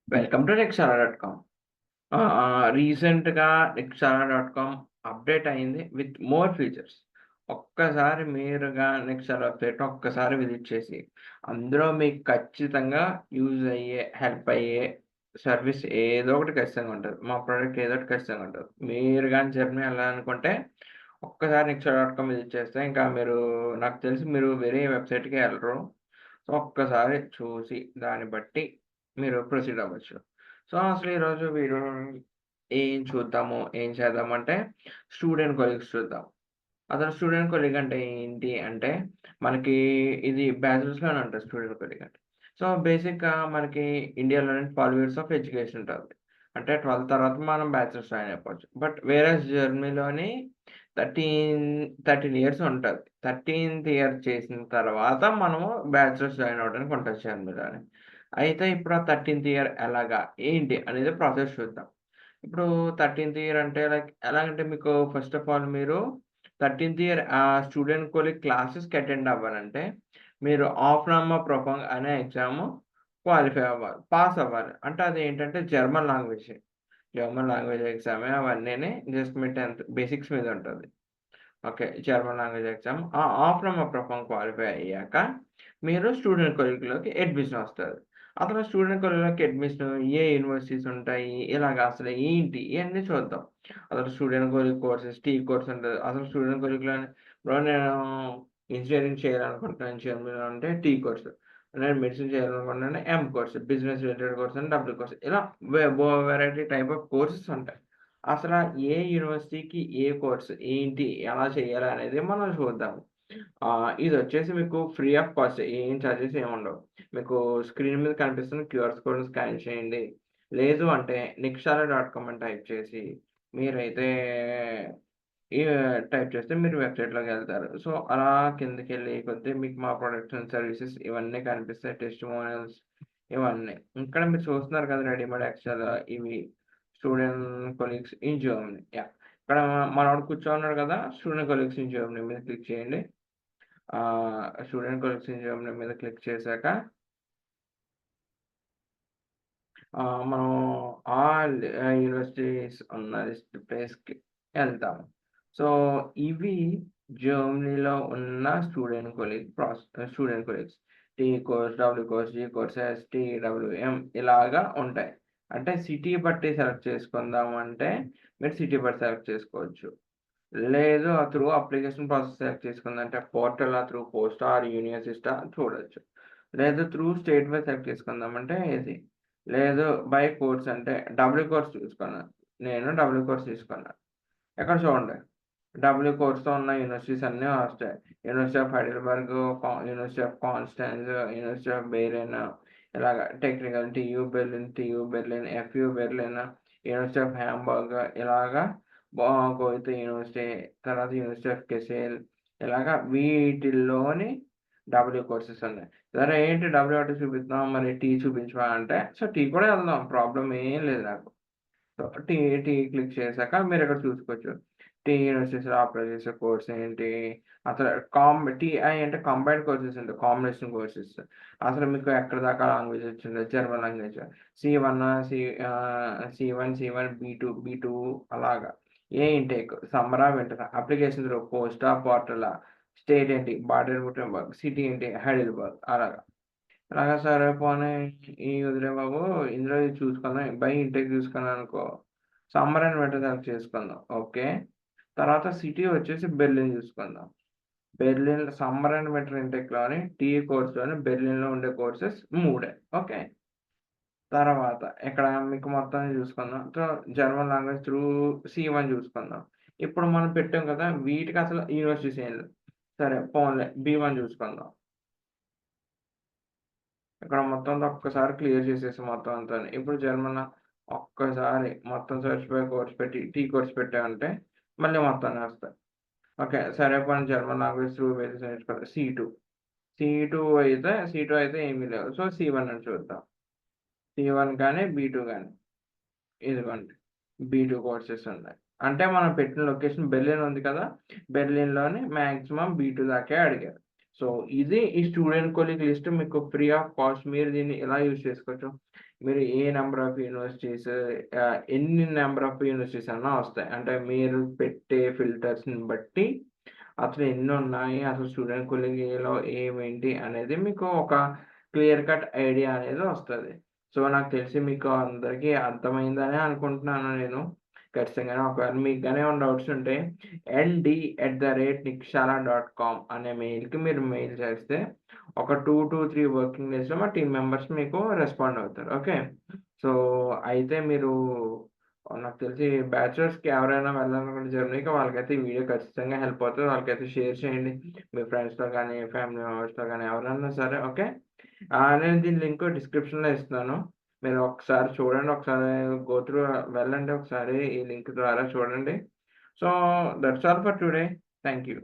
Welcome to Nexala dot com. రీసెంట్‌గా Nexala dot com update అయింది with more features. ఒక్కసారి మీరుగా నెక్సాలా వెబ్‌సైట్ ఒక్కసారి విజిట్ చేసి, అందులో మీకు ఖచ్చితంగా యూజ్ అయ్యే, హెల్ప్ అయ్యే సర్విస్ ఏదో ఒకటి ఖచ్చితంగా ఉంటది. మా ప్రొడక్ట్ ఏదో ఒకటి ఖచ్చితంగా ఉంటది. మీరు గాని జర్మనీ ఎళ్ళాలనుకుంటే ఒక్కసారి నెక్సాలా.కామ్ విజిట్ చేస్తే ఇంకా మీరు నాకు తెలిసి మీరు వేరే వెబ్‌సైట్‌కే ఎళ్ళరు. సో, ఒక్కసారి చూసి దాన్ని బట్టి మీరు ప్రొసీడ్ అవ్వచ్చు. సో, అసలు ఈరోజు వీడియోలో ఏం చూద్దాము, ఏం చేద్దామంటే స్టూడెంట్ కొలీగ్స్ చూద్దాం. అసలు స్టూడెంట్ కొలీగ్ అంటే ఏంటి అంటే, మనకి ఇది బ్యాచిలర్స్‌లోనే ఉంటది స్టూడెంట్ కొలీగ్ అంటే. సో, బేసిక్‌గా మనకి ఇండియాలోనే 12 ఇయర్స్ ఆఫ్ ఎడ్యుకేషన్ ఉంటది. అంటే 12 తర్వాత మనం బ్యాచిలర్స్ జాయిన్ అయిపోవచ్చు. బట్ వేరేస్ జర్మనీలోని 13 ఇయర్స్ ఉంటది. 13థ్ ఇయర్ చేసిన తర్వాత మనము బ్యాచిలర్స్ జాయిన్ అవ్వడానికి ఉంటది జర్మనీలోని. అయితే ఇప్పుడు ఆ 13థ్ ఇయర్ ఎలాగా? ఏంటి? అనేది ప్రాసెస్ చూద్దాం. ఇప్పుడు 13థ్ ఇయర్ అంటే లైక్ ఎలాగంటే మీకు ఫస్ట్ ఆఫ్ ఆల్ మీరు 13థ్ ఇయర్ స్టూడెంట్ కొలీగ్ క్లాసెస్‌కి అటెండ్ అవ్వాలంటే, మీరు ఆఫ్‌నామా ప్రొఫాంగ్ అనే ఎగ్జామ్ క్వాలిఫై అవ్వాలి. పాస్ అవ్వాలి. అంటే అదేంటంటే జర్మన్ లాంగ్వేజ్. జర్మన్ లాంగ్వేజ్ ఎగ్జామే అవన్నీని జస్ట్ మీ 10థ్ బేసిక్స్ మీద ఉంటది. ఓకే. German language exam. ఆ ఆఫ్‌నామా ప్రొఫాంగ్ క్వాలిఫై అయ్యాక, మీరు స్టూడెంట్ కొలీగ్‌లోకి అడ్మిషన్ వస్తది. అసలు స్టూడెంట్ కొలీగ్‌లోకి అడ్మిషన్ ఏ యూనివర్సిటీస్ ఉంటాయి? ఇలాగ అసలు ఏంటి? ఇయన్నీ చూద్దాం. అసలు student Kolleg courses, T course ఉంటది. అసలు స్టూడెంట్ కొలీగ్‌లోని ఇప్పుడు నేను ఇంజినీరింగ్ చేయాలనుకుంటున్నాను జర్మనీలో అంటే టీ కోర్స్. నేను మెడిసిన్ చేయాలనుకుంటున్నాను ఎం కోర్స్. బిజినెస్ రిలేటెడ్ కోర్స్ అంటే డబ్ల్యూ కోర్స్. ఇలా వెరైటీ టైప్ ఆఫ్ కోర్సెస్ ఉంటాయి. అసల ఏ యూనివర్సిటీకి ఏ కోర్స్ ఏంటి? ఎలా చేయాలి? అనేది మనం చూద్దాం. ఇదొచ్చేసి మీకు ఫ్రీ ఆఫ్ కాస్ట్ ఏం చార్జెస్ ఏముండవు. మీకు స్క్రీన్ మీద కనిపిస్తున్న క్యూఆర్ కోడ్‌ని స్కాన్ చేయండి. లేదు అంటే నిక్షార.కామ్ అని టైప్ చేసి మీరైతే ఈ టైప్ చేస్తే మీరు వెబ్‌సైట్‌లోకెళ్తారు. సో, అలా కిందకెళ్ళే కొద్దీ మీకు మా ప్రొడక్ట్స్ అండ్ సర్వీసెస్ ఇవన్నీ కనిపిస్తాయి. టెస్టిమోనియల్స్ ఇవన్నీ. ఇక్కడ మీరు చూస్తున్నారు కదా! రెడీమేడ్ ఎక్సెల్ ఇవి student colleagues in Germany. Yeah! ఇక్కడ మనోడు కూర్చొనున్నాడు కదా! స్టూడెంట్ కొలీగ్స్ ఇన్ జర్మనీ మీద క్లిక్ చేయండి. స్టూడెంట్ కొలీగ్స్ ఇన్ జర్మనీ మీద క్లిక్ చేశాక మనం ఆల్ యూనివర్సిటీస్ ఉన్న లిస్ట్ ప్లేస్‌కి ఎళ్తాము. సో, ఇవి జర్మనీలో ఉన్న student Kollegs. T course, W course, G course, ST, WM ఇలాగా ఉంటాయి. అంటే సిటీ బట్టి సెలెక్ట్ చేసుకుందాం అంటే, మీరు సిటీ బట్టి సెలెక్ట్ చేసుకోవచ్చు. లేదు త్రూ అప్లికేషన్ ప్రాసెస్ సెలెక్ట్ చేసుకుందంటే పోర్టలా, త్రూ పోస్టా ఆర్ యూనివర్సిస్టా చూడొచ్చు. లేదు త్రూ స్టేట్ వైస్ సెలెక్ట్ చేసుకుందామంటే ఇది. లేదు బై కోర్స్ అంటే డబ్ల్యూ కోర్స్ చూసుకున్నాను. నేను డబ్ల్యూ కోర్స్ తీసుకున్నా. ఇక్కడ చూడండి. డబ్ల్యూ కోర్స్‌తో ఉన్న యూనివర్సిటీస్ అన్నీ వస్తాయి. University of Heidelberg, university of Konstanz, university of Bayreuth ఇలాగ technical TU Berlin, FU Berlin, university of Hamburg ఇలాగా గోethe యూనివర్సిటీ, తర్వాత యూనివర్సిటీ ఆఫ్ కెసెల్ ఇలాగ వీటిల్లోని డబ్ల్యూ కోర్సెస్ ఉన్నాయి. సరే ఏంటి డబ్ల్యూ ఒకటే చూపిస్తున్నావు మరి టీ చూపించవా అంటే, సో టీ కూడా వెళ్దాం ప్రాబ్లమ్ ఏం లేదు నాకు. సో, టీ టీ క్లిక్ చేశాక మీరిక్కడ చూసుకోవచ్చు. టీ యూనివర్సిటీస్‌లో అప్లై చేసే కోర్స్ ఏంటి? అసలు టీఐ అంటే కంబైన్డ్ కోర్సెస్ ఉంటాయి. Combination courses. అసలు మీకు ఎక్కడి దాకా లాంగ్వేజ్ వచ్చిందో జర్మన్ లాంగ్వేజ్. సి1 సి1, బీ2 అలాగా. ఏ ఇంటేక్, సమ్మరా, వింటరా, అప్లికేషన్ త్రూ పోస్టా, పోర్టలా, స్టేట్ ఏంటి, బాడెన్ వుటెంబర్గ్, సిటీ ఏంటి, హైడెల్బర్గ్ అలాగా. అలాగా సరే పోనీ వదిలేయి బాబు. ఇందులో ఇది చూసుకుందాం. బై ఇంటేక్ చూసుకున్నాననుకో, సమ్మర్ అండ్ వింటర్ సెలెక్ట్ చేసుకుందాం. ఓకే. తర్వాత సిటీ వచ్చేసి బెర్లిన్ చూసుకుందాం. బెర్లిన్ సమ్మర్ అండ్ వింటర్ ఇంటేక్‌లోని కోర్స్‌లోని బెర్లిన్‌లో ఉండే కోర్సెస్ 3 ఓకే. తర్వాత ఇక్కడ మీకు మొత్తం చూసుకుందాం. సో, జర్మన్ లాంగ్వేజ్ త్రూ సి1 చూసుకుందాం. ఇప్పుడు మనం పెట్టాం కదా! వీటికి అసలు యూనివర్సిటీస్ ఏం లేవు. సరే పోన్లే బి1 చూసుకుందాం. ఇక్కడ మొత్తం అంతా ఒక్కసారి క్లియర్ చేసేసి మొత్తం అంతాని. ఇప్పుడు జర్మన్ ఒక్కసారి మొత్తం సెర్చ్ బై కోర్స్ పెట్టి టీ కోర్స్ పెట్టామంటే మళ్ళీ మొత్తం అన్నీ వస్తాయి. ఓకే. సరే పోనీ జర్మన్ లాంగ్వేజ్ త్రూ బేసిక్స్ నేర్చుకోవాలి. సి2 అయితే ఏమీ లేవు. సో, సి1 అని చూద్దాం. సి1 కానీ, బి2 గాని. ఇదిగోండి. బి2 కోర్సెస్ ఉన్నాయి. అంటే మనం పెట్టిన లొకేషన్ బెర్లిన్ ఉంది కదా! బెర్లిన్‌లోని మాక్సిమం బి2 దాకే అడిగారు. సో ఇది ఈ స్టూడెంట్ కొలీగ్ లిస్ట్ మీకు ఫ్రీ ఆఫ్ కాస్ట్. మీరు దీన్ని ఎలా యూజ్ చేసుకోవచ్చు, మీరు ఏ నెంబర్ ఆఫ్ యూనివర్సిటీస్, ఎన్ని నెంబర్ ఆఫ్ యూనివర్సిటీస్ అన్నా వస్తాయి. అంటే మీరు పెట్టే ఫిల్టర్స్ని బట్టి అసలు ఎన్ని ఉన్నాయి, అసలు స్టూడెంట్ కొలీగ్‌లో ఏమేంటి అనేది మీకు ఒక క్లియర్ కట్ ఐడియా అనేది వస్తది. సో, నాకు తెలిసి మీకు అందరికీ అర్థమైందనే అనుకుంటున్నాను నేను. ఖచ్చితంగానే ఒకవేళ మీకు గాని ఏమైనా డౌట్స్ ఉంటే nd@nikshala.com అనే మెయిల్‌కి మీరు మెయిల్ చేస్తే ఒక 2-3 వర్కింగ్ డేస్‌లో మా టీమ్ మెంబర్స్ మీకు రెస్పాండ్ అవుతారు. ఓకే. సో, అయితే మీరు నాకు తెలిసి బ్యాచిలర్స్‌కి ఎవరైనా వెళ్ళాలనుకుంటే జర్మనీకి వాళ్ళకైతే ఈ వీడియో ఖచ్చితంగా హెల్ప్ అవుతది. వాళ్ళకైతే షేర్ చేయండి. మీ ఫ్రెండ్స్‌తో గానీ, ఫ్యామిలీ మెంబర్స్‌తో గానీ ఎవరైనా సరే ఓకే. నేను దీని లింక్ డిస్క్రిప్షన్‌లో ఇస్తున్నాను. మీరు ఒకసారి చూడండి. ఒకసారి గో త్రూ వెళ్ళండి ఒకసారి ఈ లింక్ ద్వారా చూడండి. So, that's all for today. Thank you.